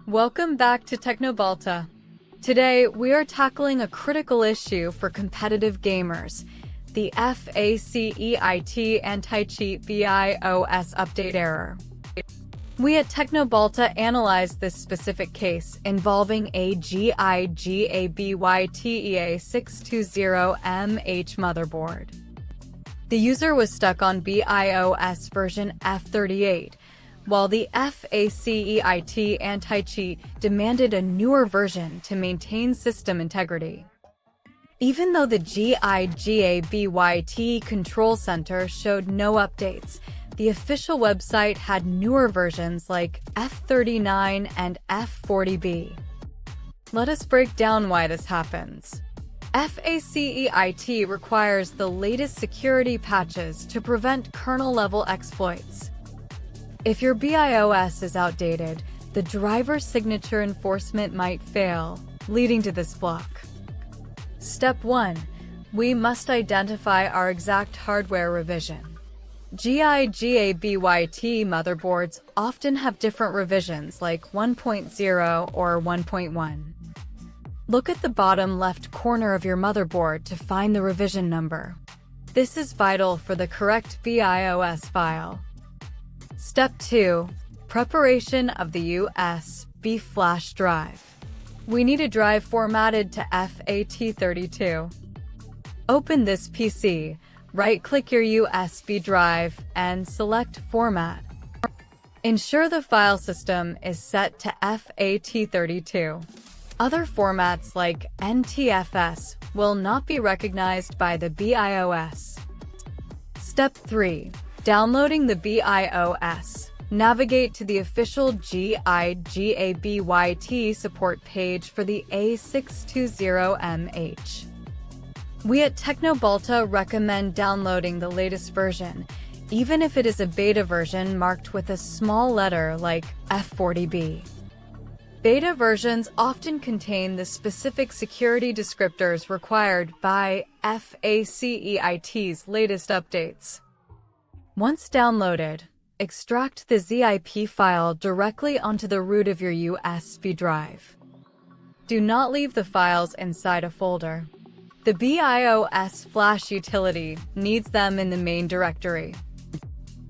Welcome back to Teknobalta. Today, we are tackling a critical issue for competitive gamers, the FACEIT anti-cheat BIOS update error. We at Teknobalta analyzed this specific case involving a Gigabyte EA620MH motherboard. The user was stuck on BIOS version F38, while the FACEIT anti-cheat demanded a newer version to maintain system integrity. Even though the Gigabyte Control Center showed no updates, the official website had newer versions like F39 and F40B. Let us break down why this happens. FACEIT requires the latest security patches to prevent kernel-level exploits. If your BIOS is outdated, the driver signature enforcement might fail, leading to this block. Step 1. We must identify our exact hardware revision. Gigabyte motherboards often have different revisions like 1.0 or 1.1. Look at the bottom left corner of your motherboard to find the revision number. This is vital for the correct BIOS file. Step 2. Preparation of the USB flash drive. We need a drive formatted to FAT32. Open this PC, right-click your USB drive, and select Format. Ensure the file system is set to FAT32. Other formats like NTFS will not be recognized by the BIOS. Step 3. Downloading the BIOS. Navigate to the official Gigabyte support page for the A620MH. We at Teknobalta recommend downloading the latest version, even if it is a beta version marked with a small letter like F40B. Beta versions often contain the specific security descriptors required by FACEIT's latest updates. Once downloaded, extract the zip file directly onto the root of your USB drive. Do not leave the files inside a folder. The BIOS flash utility needs them in the main directory.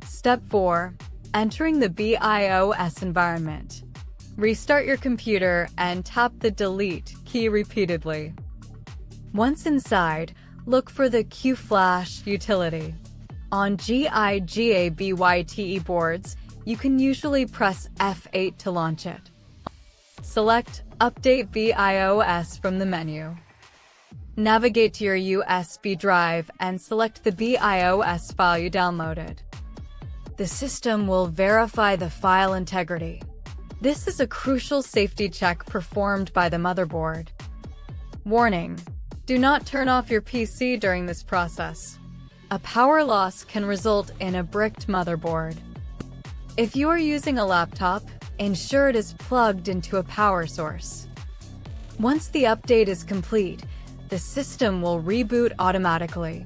Step 4. Entering the BIOS environment. Restart your computer and tap the delete key repeatedly. Once inside, look for the QFlash utility. On Gigabyte boards, you can usually press F8 to launch it. Select Update BIOS from the menu. Navigate to your USB drive and select the BIOS file you downloaded. The system will verify the file integrity. This is a crucial safety check performed by the motherboard. Warning: do not turn off your PC during this process. A power loss can result in a bricked motherboard. If you are using a laptop, ensure it is plugged into a power source. Once the update is complete, the system will reboot automatically.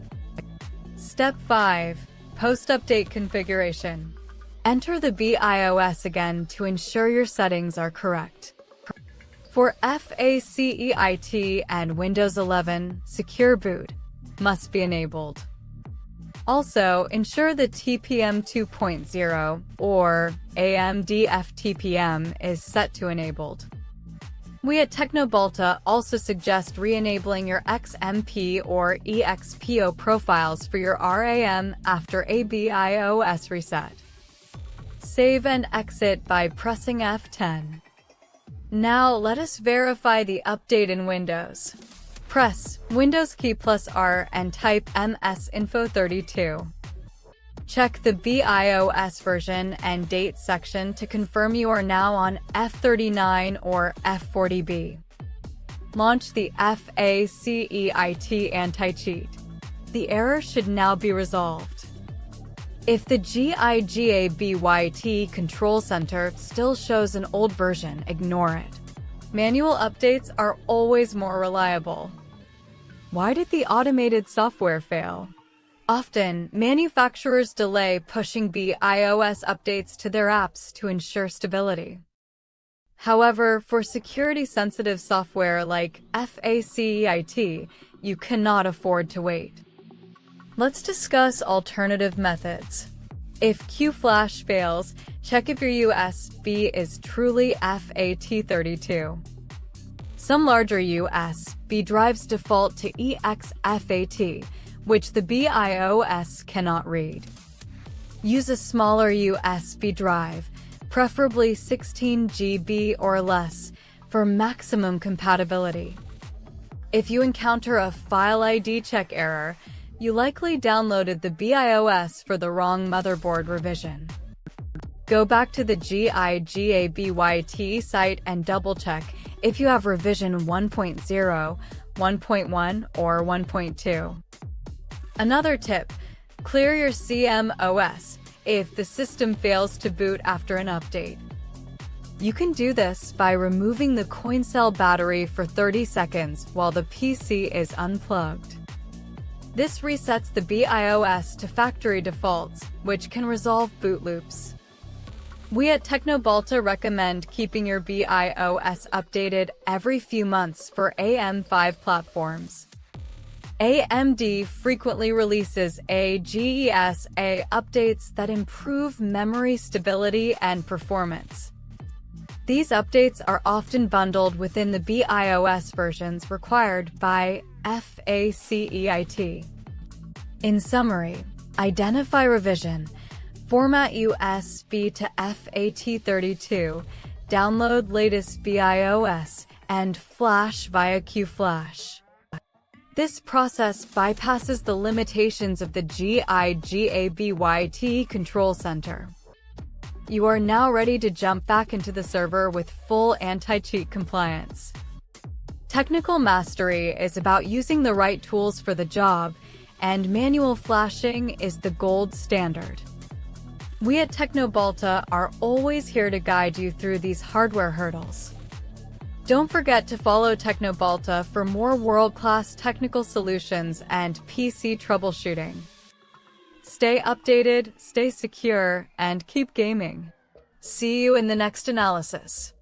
Step 5. Post-update configuration. Enter the BIOS again to ensure your settings are correct. For FACEIT and Windows 11, Secure Boot must be enabled. Also, ensure the TPM 2.0 or AMD FTPM is set to enabled. We at Teknobalta also suggest re-enabling your XMP or EXPO profiles for your RAM after a BIOS reset. Save and exit by pressing F10. Now let us verify the update in Windows. Press Windows key plus R and type msinfo32. Check the BIOS version and date section to confirm you are now on F39 or F40B. Launch the FACEIT anti-cheat. The error should now be resolved. If the Gigabyte Control Center still shows an old version, ignore it. Manual updates are always more reliable. Why did the automated software fail? Often, manufacturers delay pushing BIOS updates to their apps to ensure stability. However, for security-sensitive software like FACEIT, you cannot afford to wait. Let's discuss alternative methods. If QFlash fails, check if your USB is truly FAT32. Some larger USB drives default to exFAT, which the BIOS cannot read. Use a smaller USB drive, preferably 16 GB or less, for maximum compatibility. If you encounter a file ID check error, you likely downloaded the BIOS for the wrong motherboard revision. Go back to the Gigabyte site and double-check if you have revision 1.0, 1.1, or 1.2. Another tip: clear your CMOS if the system fails to boot after an update. You can do this by removing the coin cell battery for 30 seconds while the PC is unplugged. This resets the BIOS to factory defaults, which can resolve boot loops. We at Teknobalta recommend keeping your BIOS updated every few months for AM5 platforms. AMD frequently releases AGESA updates that improve memory stability and performance. These updates are often bundled within the BIOS versions required by FACEIT. In summary, identify revision, format USB to FAT32, download latest BIOS, and flash via QFlash. This process bypasses the limitations of the Gigabyte control center. You are now ready to jump back into the server with full anti-cheat compliance. Technical mastery is about using the right tools for the job, and manual flashing is the gold standard. We at Teknobalta are always here to guide you through these hardware hurdles. Don't forget to follow Teknobalta for more world-class technical solutions and PC troubleshooting. Stay updated, stay secure, and keep gaming. See you in the next analysis.